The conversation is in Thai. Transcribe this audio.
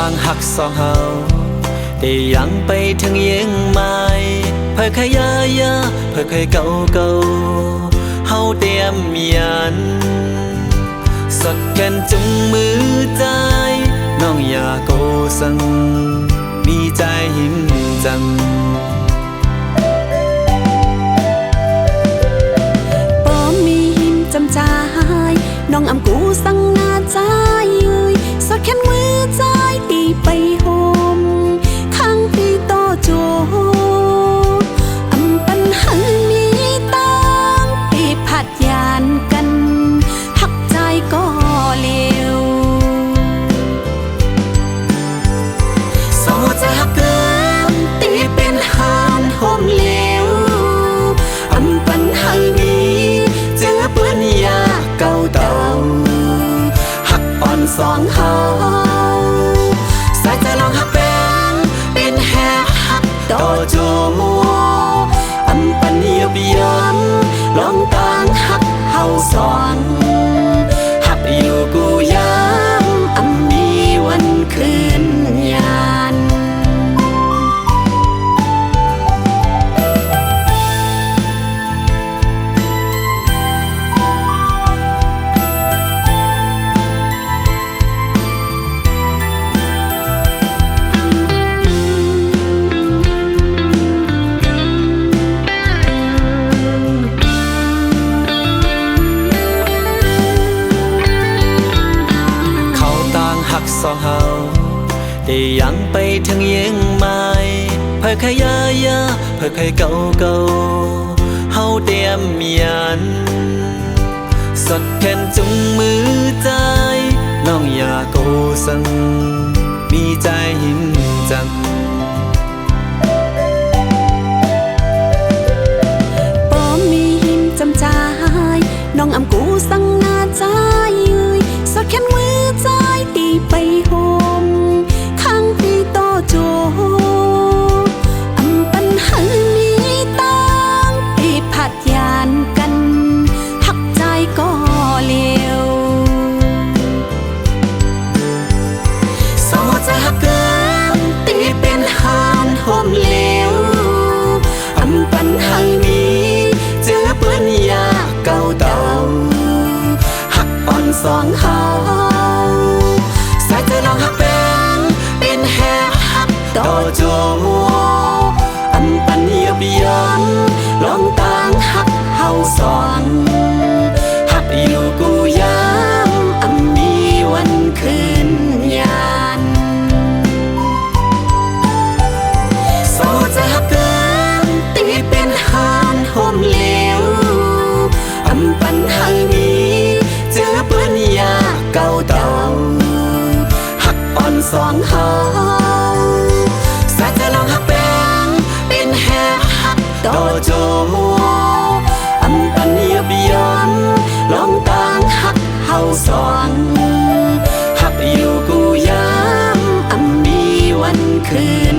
างหักสองเฮาแต่ยังไปถึงยังไม่เพื่อใครยายาเพื่อใครเก่าเฮาเตรียมยันสดกันจุงมือใจน้องอย่าโกสังมีใจหิมจังป้อมีหิมจำใจน้องอำกูสังนาใจสดแค่มือใจตีไปโฮมข้างตีโตโจอำปัญหามีตั้งปีผัดยานกันหักใจก็เร็วสองหัวใจหักเกินตีเป็นหานโฮมเร็วอำปัญหามีเจอเปื้อนยาเก่าเต่าหักอ่อนสองเฮาสายใจลองหักเป็นแหกหักต่อโจอำปันเยียบย้ำลองต่างหักเฮาสองหักอยู่กูย้ำอำมีวันคืนยานสองเฮาแต่ยังไปถึงยังไม่เพื่อใครยายาเพื่อใครเก่าเฮาเตรียมยันสดแค่จุงมือใจน้องอย่าโกสังมีใจหิมจังป้อมีหิมจำใจน้องอำกูสังนาใจสดแค่มือใจตีไปโฮมข้างตีโตโจอำปัญหามีตั้งปีผัดยานกันหักใจก็เร็วสองหัวใจหักเกินตีเป็นหานโฮมเร็วอำปัญหามีเจอเปื้อนยาเก่าเต่าหักอ่อนสองเฮาสายใจลองหักเป็นแหกหักต่อโจอำปันเยียบย้ำลองต่างหักเฮาสองหักอยู่กูย้ำอำมีวันคืนยานสองใจหักเกินตีเป็นหานโฮมเร็วอำปัญหามีเจอเปื้อนยาเก่าเต่าหักอ่อนสองเฮาสายใจลองหักเป็นแหกหักต่อโจอำปันเยียบย้ำลองต่างหักเฮาสองหักอยู่กูย้ำอำมีวันคืน